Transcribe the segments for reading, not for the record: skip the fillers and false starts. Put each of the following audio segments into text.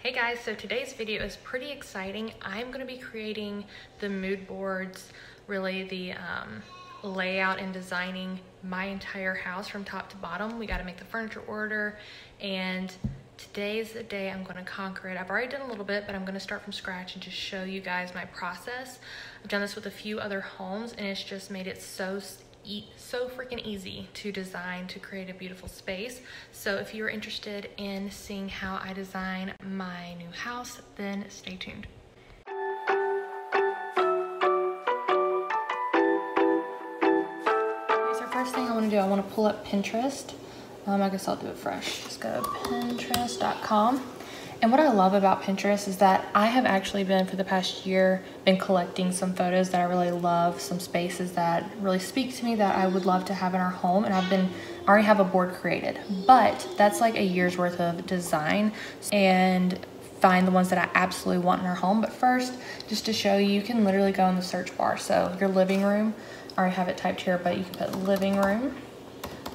Hey guys, so today's video is pretty exciting. I'm going to be creating the mood boards, really the layout and designing my entire house from top to bottom. We got to make the furniture order, and today's the day I'm going to conquer it. I've already done a little bit, but I'm going to start from scratch and just show you guys my process. I've done this with a few other homes, and it's just made it so freaking easy to design, to create a beautiful space. So if you're interested in seeing how I design my new house, then stay tuned. So first thing I want to do, I want to pull up Pinterest. I guess I'll do it fresh. Just go to pinterest.com. And what I love about Pinterest is that I have actually been, for the past year, been collecting some photos that I really love, some spaces that really speak to me that I would love to have in our home. And I already have a board created, but that's like a year's worth of design, and find the ones that I absolutely want in our home. But first, just to show you, you can literally go in the search bar. So your living room, I already have it typed here, but you can put living room.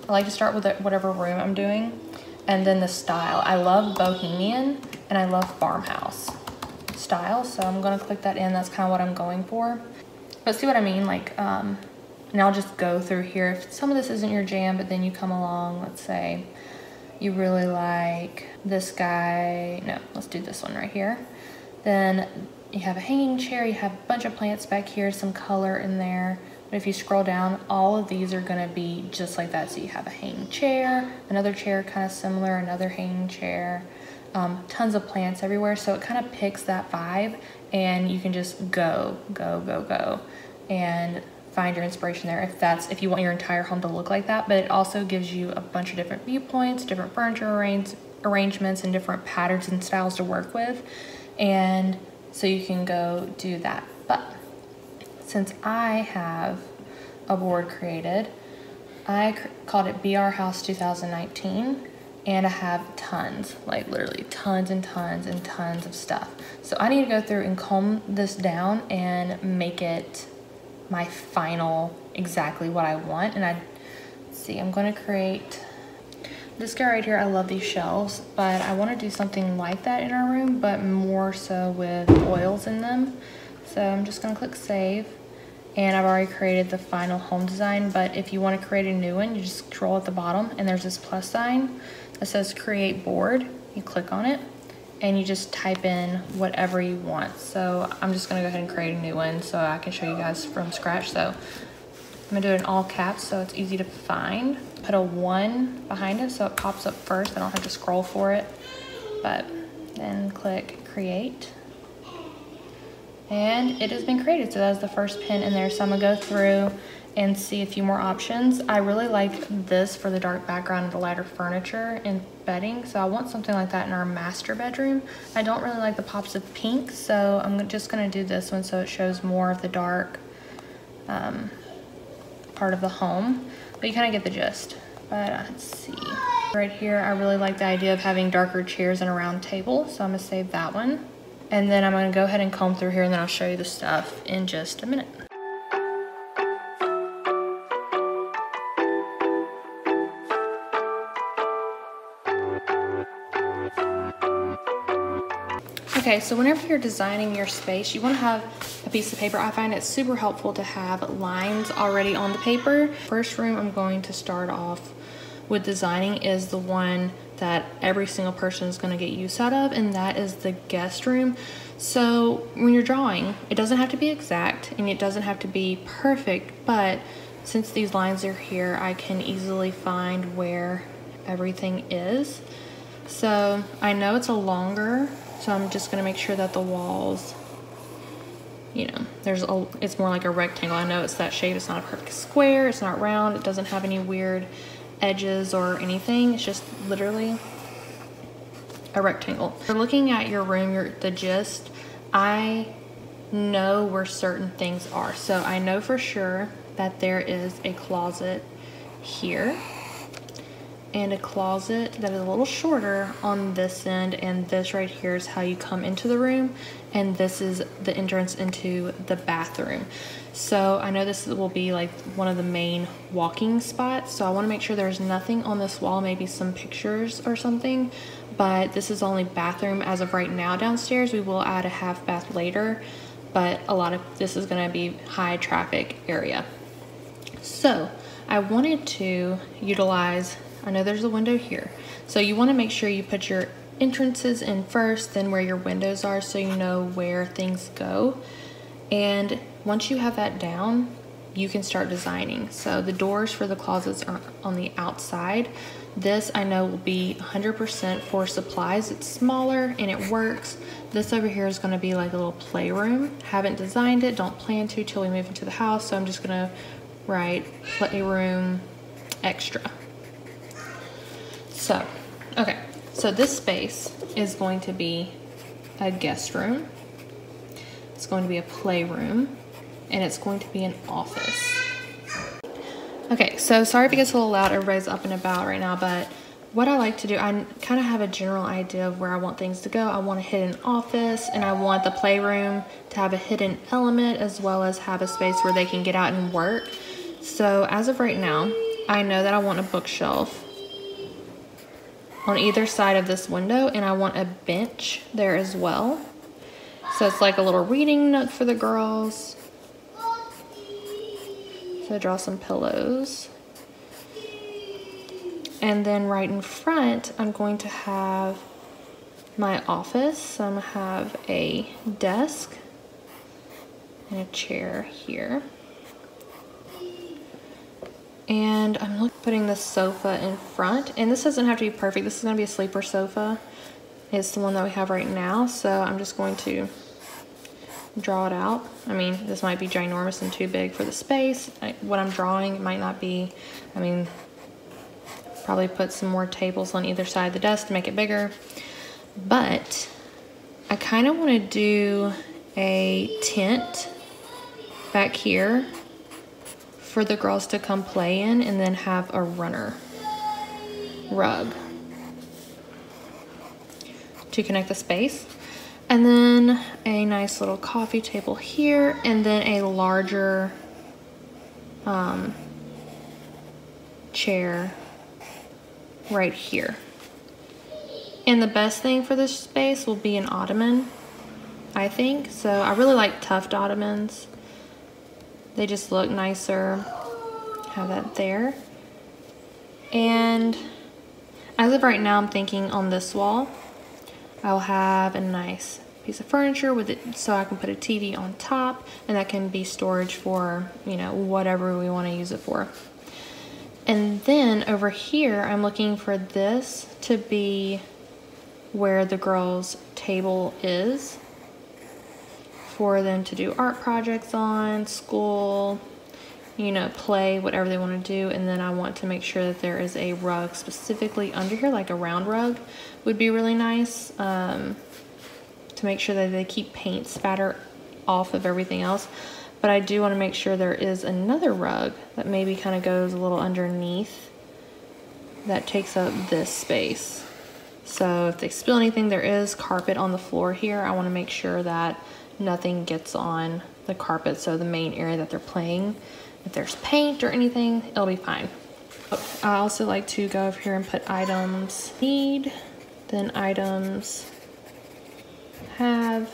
I like to start with whatever room I'm doing. And then the style. I love bohemian and I love farmhouse style. So I'm gonna click that in. That's kind of what I'm going for. But see what I mean? Like, and I'll just go through here. If some of this isn't your jam, but then you come along, let's say you really like this guy. No, let's do this one right here. Then you have a hanging chair. You have a bunch of plants back here, some color in there. But if you scroll down, all of these are gonna be just like that. So you have a hanging chair, another chair kind of similar, another hanging chair, tons of plants everywhere. So it kind of picks that vibe, and you can just go, and find your inspiration there if you want your entire home to look like that. But it also gives you a bunch of different viewpoints, different furniture arrangements, and different patterns and styles to work with. And so you can go do that. But since I have a board created, I called it BR House 2019, and I have tons, like literally tons and tons and tons of stuff. So I need to go through and comb this down and make it my final, exactly what I want. And I'm gonna create this guy right here. I love these shelves, but I wanna do something like that in our room, but more so with oils in them. So I'm just gonna click save. And I've already created the final home design, but if you want to create a new one, you just scroll at the bottom and there's this plus sign that says create board. You click on it and you just type in whatever you want. So I'm just gonna go ahead and create a new one so I can show you guys from scratch. So I'm gonna do it in all caps so it's easy to find. Put a 1 behind it so it pops up first. I don't have to scroll for it, but then click create. And it has been created, so that's the first pin in there. So I'm gonna go through and see a few more options. I really like this for the dark background and the lighter furniture and bedding, so I want something like that in our master bedroom. I don't really like the pops of pink, so I'm just gonna do this one so it shows more of the dark part of the home, but you kind of get the gist. But let's see. Right here, I really like the idea of having darker chairs and a round table, so I'm gonna save that one. And then I'm gonna go ahead and comb through here, and then I'll show you the stuff in just a minute. Okay, so whenever you're designing your space, you wanna have a piece of paper. I find it super helpful to have lines already on the paper. First room I'm going to start off with designing is the one that every single person is going to get use out of, and that is the guest room. So when you're drawing, it doesn't have to be exact and it doesn't have to be perfect, but since these lines are here, I can easily find where everything is. So I know it's a longer, so I'm just going to make sure that the walls, you know, it's more like a rectangle. I know it's that shape. It's not a perfect square. It's not round. It doesn't have any weird edges or anything. It's just literally a rectangle. If you're looking at your room, the gist, I know where certain things are. So I know for sure that there is a closet here and a closet that is a little shorter on this end, and this right here is how you come into the room, and this is the entrance into the bathroom. So I know this will be like one of the main walking spots, so I want to make sure there's nothing on this wall, maybe some pictures or something, but this is only bathroom as of right now downstairs. We will add a half bath later, but a lot of this is gonna be high traffic area. So I wanted to utilize, I know there's a window here, so you wanna make sure you put your entrances in first, then where your windows are, so you know where things go. And once you have that down, you can start designing. So the doors for the closets are on the outside. This I know will be 100% for supplies. It's smaller and it works. This over here is gonna be like a little playroom. Haven't designed it, don't plan to till we move into the house, so I'm just gonna write playroom extra. So, okay, so this space is going to be a guest room. It's going to be a playroom, and it's going to be an office. Okay, so sorry if it gets a little loud, everybody's up and about right now, but what I like to do, I kind of have a general idea of where I want things to go. I want a hidden office, and I want the playroom to have a hidden element as well as have a space where they can get out and work. So as of right now, I know that I want a bookshelf on either side of this window, and I want a bench there as well. So it's like a little reading nook for the girls. So I draw some pillows. And then right in front, I'm going to have my office. So I'm gonna have a desk and a chair here. And I'm putting the sofa in front. And this doesn't have to be perfect. This is gonna be a sleeper sofa. It's the one that we have right now. So I'm just going to draw it out. I mean, this might be ginormous and too big for the space. What I'm drawing might not be, I mean, probably put some more tables on either side of the desk to make it bigger. But I kind of want to do a tent back here for the girls to come play in, and then have a runner rug to connect the space. And then a nice little coffee table here, and then a larger chair right here. And the best thing for this space will be an ottoman, I think. So I really like tufted ottomans. They just look nicer. Have that there. And as of right now, I'm thinking on this wall, I'll have a nice piece of furniture with it, so I can put a TV on top, and that can be storage for, you know, whatever we want to use it for. And then over here, I'm looking for this to be where the girls' table is, for them to do art projects on, school, you know, play, whatever they want to do. And then I want to make sure that there is a rug specifically under here, like a round rug would be really nice, to make sure that they keep paint spatter off of everything else. But I do want to make sure there is another rug that maybe kind of goes a little underneath that takes up this space. So if they spill anything, there is carpet on the floor here. I want to make sure that nothing gets on the carpet, so the main area that they're playing, if there's paint or anything, it'll be fine. I also like to go over here and put items need, then items have.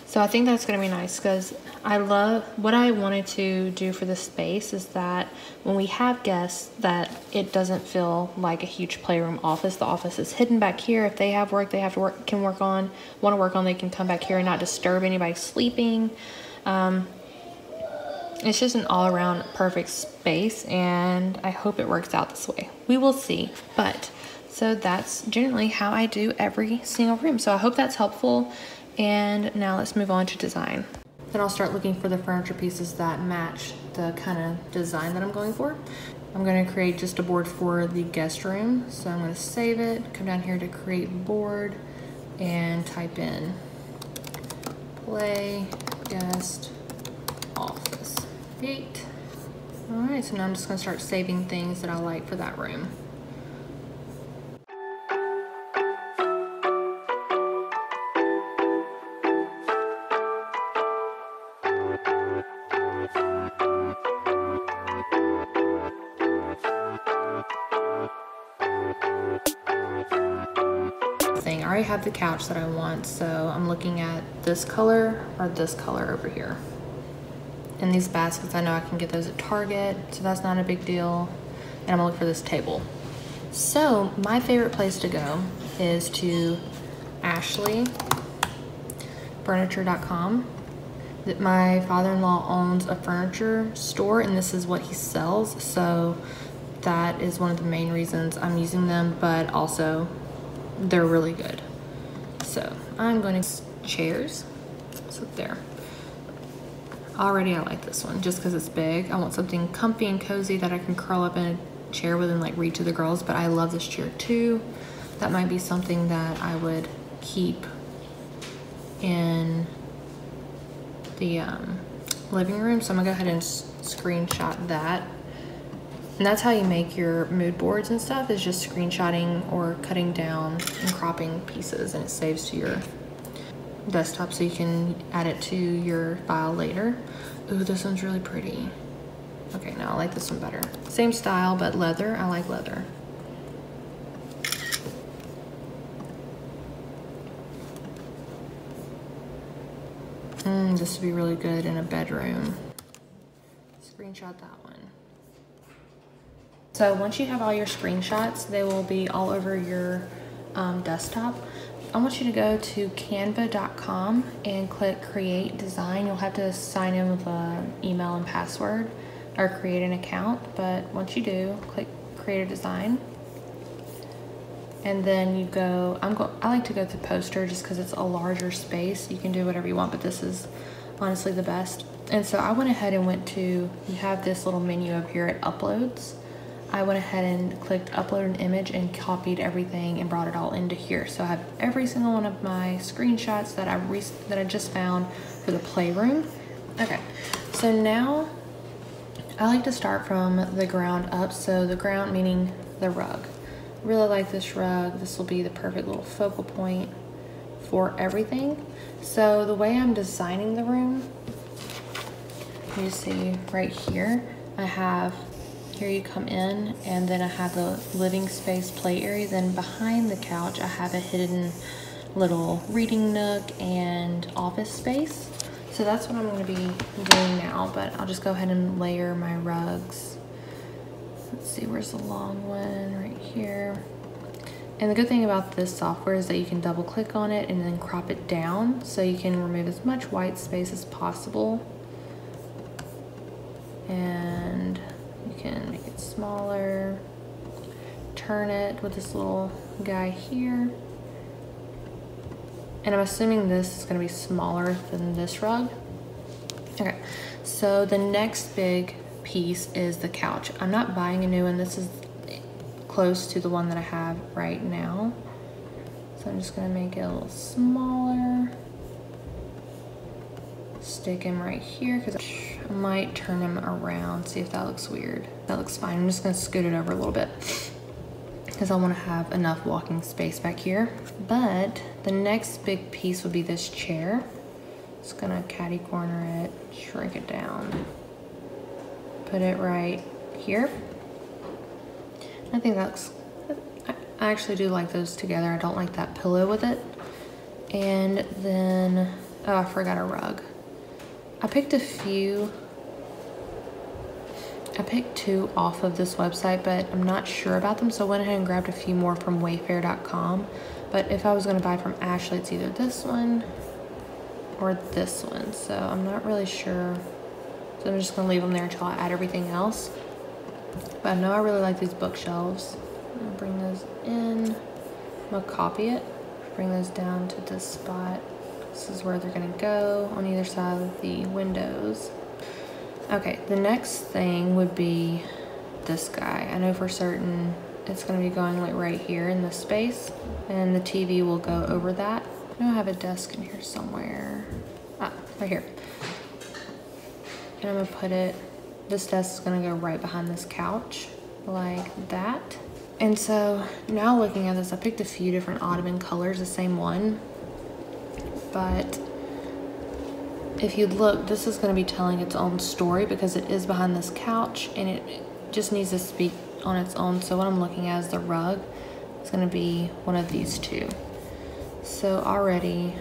So I think that's going to be nice, because I love what I wanted to do for this space is that when we have guests, that it doesn't feel like a huge playroom office. The office is hidden back here. If they have work they have to want to work on, they can come back here and not disturb anybody sleeping. It's just an all-around perfect space, and I hope it works out this way. We will see. But so that's generally how I do every single room. So I hope that's helpful. And now let's move on to design. Then I'll start looking for the furniture pieces that match the kind of design that I'm going for. I'm going to create just a board for the guest room. So I'm going to save it, come down here to create board, and type in play guest office 8. All right, so now I'm just going to start saving things that I like for that room. already have the couch that I want, so I'm looking at this color or this color over here. And these baskets, I know I can get those at Target, so that's not a big deal. And I'm gonna look for this table. So my favorite place to go is to ashleyfurniture.com. My father-in-law owns a furniture store, and this is what he sells, so that is one of the main reasons I'm using them, but also they're really good. So I'm going to chairs. So there. Already I like this one just because it's big. I want something comfy and cozy that I can curl up in a chair with and like read to the girls, but I love this chair too. That might be something that I would keep in the living room. So I'm gonna go ahead and screenshot that. And that's how you make your mood boards and stuff, is just screenshotting or cutting down and cropping pieces, and it saves to your desktop so you can add it to your file later. Ooh, this one's really pretty. Okay, no, I like this one better. Same style, but leather. I like leather. This would be really good in a bedroom. Screenshot that one. So once you have all your screenshots, they will be all over your desktop. I want you to go to canva.com and click create design. You'll have to sign in with an email and password or create an account, but once you do, click create a design. And then you go, I like to go to poster just because it's a larger space. You can do whatever you want, but this is honestly the best. And so I went ahead and went to, you have this little menu up here at uploads. I went ahead and clicked upload an image and copied everything and brought it all into here. So I have every single one of my screenshots that I just found for the playroom. Okay, so now I like to start from the ground up. So the ground meaning the rug. Really like this rug. This will be the perfect little focal point for everything. So the way I'm designing the room, you see right here, I have, here you come in, and then I have the living space play area. Then behind the couch, I have a hidden little reading nook and office space. So that's what I'm going to be doing now, but I'll just go ahead and layer my rugs. Let's see, where's the long one? Right here. And the good thing about this software is that you can double click on it and then crop it down, so you can remove as much white space as possible. And you can make it smaller, turn it with this little guy here. And I'm assuming this is gonna be smaller than this rug. Okay, so the next big piece is the couch. I'm not buying a new one. This is close to the one that I have right now. So I'm just gonna make it a little smaller. Stick him right here because I might turn him around, see if that looks weird. That looks fine. I'm just gonna scoot it over a little bit because I want to have enough walking space back here. But the next big piece would be this chair. Just gonna catty corner it, shrink it down, put it right here. I think that's, I actually do like those together. I don't like that pillow with it. And then, oh, I forgot a rug. I picked two off of this website, but I'm not sure about them, so I went ahead and grabbed a few more from wayfair.com. But if I was gonna buy from Ashley, it's either this one or this one, so I'm not really sure. So I'm just gonna leave them there until I add everything else. But I know I really like these bookshelves. I'm gonna bring those in. I'm gonna copy it, bring those down to this spot. This is where they're gonna go on either side of the windows. Okay, the next thing would be this guy. I know for certain it's gonna be going like right here in this space, and the TV will go over that. I know I have a desk in here somewhere. Ah, right here. And I'm gonna put it, this desk is gonna go right behind this couch, like that. And so now looking at this, I picked a few different ottoman colors, the same one. But if you look, this is gonna be telling its own story because it is behind this couch and it just needs to speak on its own. So what I'm looking at is the rug. It's gonna be one of these two. So already,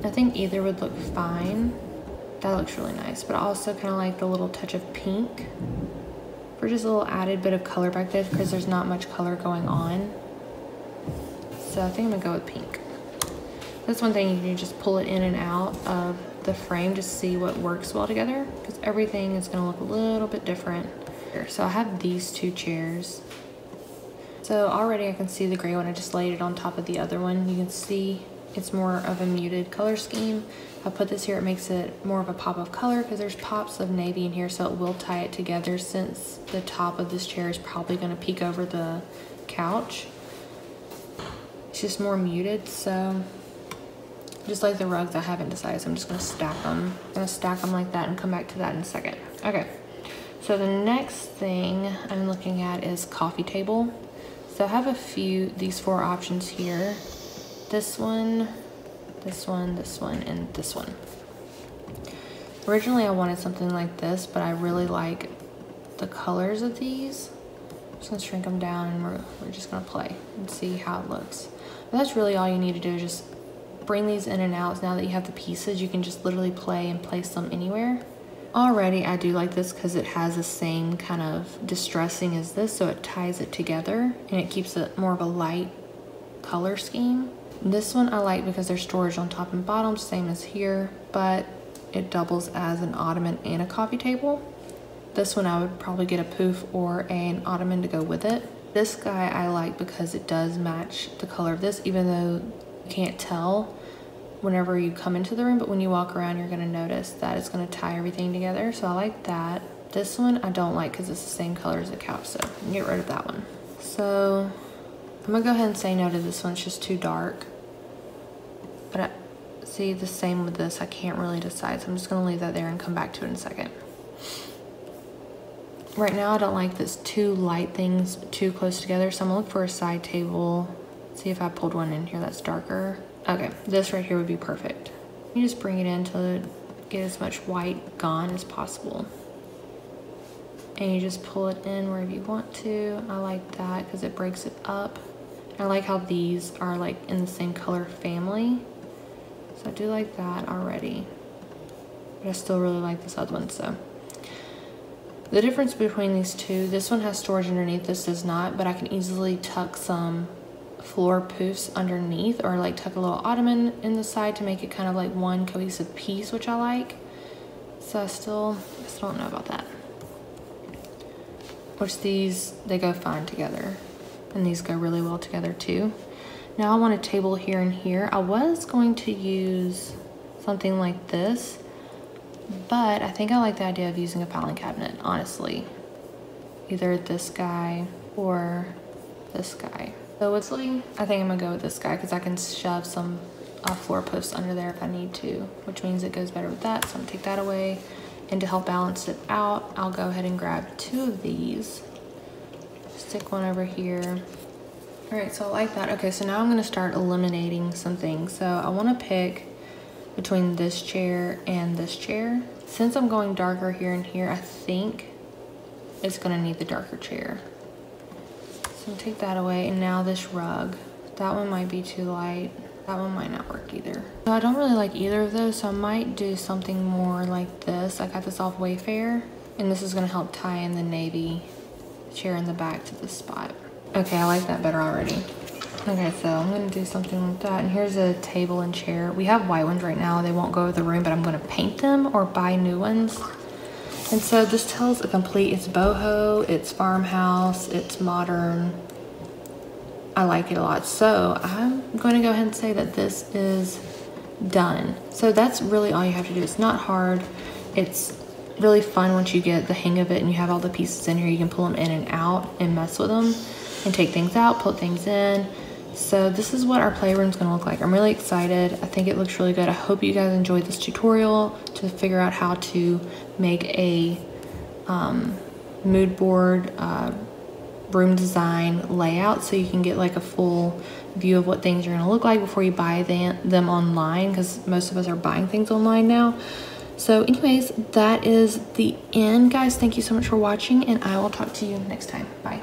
I think either would look fine. That looks really nice, but I also kind of like the little touch of pink for just a little added bit of color back there because there's not much color going on. So I think I'm gonna go with pink. That's one thing, you can just pull it in and out of the frame to see what works well together because everything is gonna look a little bit different. So I have these two chairs. So already I can see the gray one. I just laid it on top of the other one. You can see it's more of a muted color scheme. I put this here, it makes it more of a pop of color because there's pops of navy in here, so it will tie it together since the top of this chair is probably gonna peek over the couch. It's just more muted, so just like the rugs, I haven't decided, so I'm just gonna stack them. I'm gonna stack them like that and come back to that in a second. Okay, so the next thing I'm looking at is coffee table. So I have a few, these 4 options here. This one, this one, this one, and this one. Originally I wanted something like this, but I really like the colors of these. I'm just gonna shrink them down and we're just gonna play and see how it looks. But that's really all you need to do, is just bring these in and out. Now that you have the pieces, you can just literally play and place them anywhere. Already I do like this because it has the same kind of distressing as this, so it ties it together and it keeps it more of a light color scheme. This one I like because there's storage on top and bottom, same as here, but it doubles as an ottoman and a coffee table. This one I would probably get a poof or an ottoman to go with it. This guy I like because it does match the color of this, even though you can't tell whenever you come into the room, but when you walk around you're gonna notice that it's gonna tie everything together, so I like that. This one I don't like because it's the same color as the couch, so I'm gonna get rid of that one. So I'm gonna go ahead and say no to this one, it's just too dark. But I see the same with this, I can't really decide, so I'm just gonna leave that there and come back to it in a second. Right now I don't like this two light things too close together, so I'm gonna look for a side table. See if I pulled one in here that's darker. Okay, this right here would be perfect. You just bring it in to get as much white gone as possible. And you just pull it in wherever you want to. I like that because it breaks it up. I like how these are like in the same color family. So I do like that already. But I still really like this other one, so. The difference between these two, this one has storage underneath, this does not, but I can easily tuck some floor poofs underneath, or like tuck a little ottoman in the side to make it kind of like one cohesive piece, which I like. So I still don't know about that. Which these, they go fine together. And these go really well together too. Now I want a table here and here. I was going to use something like this, but I think I like the idea of using a filing cabinet, honestly. Either this guy or this guy. So it's like, I think I'm gonna go with this guy because I can shove some floor posts under there if I need to, which means it goes better with that. So I'm gonna take that away. And to help balance it out, I'll go ahead and grab 2 of these. Stick one over here. All right, so I like that. Okay, so now I'm gonna start eliminating some things. So I wanna pick between this chair and this chair. Since I'm going darker here and here, I think it's gonna need the darker chair. So I'll take that away, and now this rug. That one might be too light. That one might not work either. So I don't really like either of those, so I might do something more like this. I got this off Wayfair, and this is gonna help tie in the navy chair in the back to this spot. Okay, I like that better already. Okay, so I'm gonna do something like that, and here's a table and chair. We have white ones right now, they won't go with the room, but I'm gonna paint them or buy new ones. And so this tells a complete, it's boho, it's farmhouse, it's modern. I like it a lot. So I'm going to go ahead and say that this is done. So that's really all you have to do. It's not hard. It's really fun once you get the hang of it and you have all the pieces in here. You can pull them in and out and mess with them and take things out, put things in. So this is what our playroom is going to look like. I'm really excited. I think it looks really good. I hope you guys enjoyed this tutorial to figure out how to make a mood board room design layout, so you can get like a full view of what things are going to look like before you buy them online, because most of us are buying things online now. So anyways, that is the end, guys. Thank you so much for watching, and I will talk to you next time. Bye.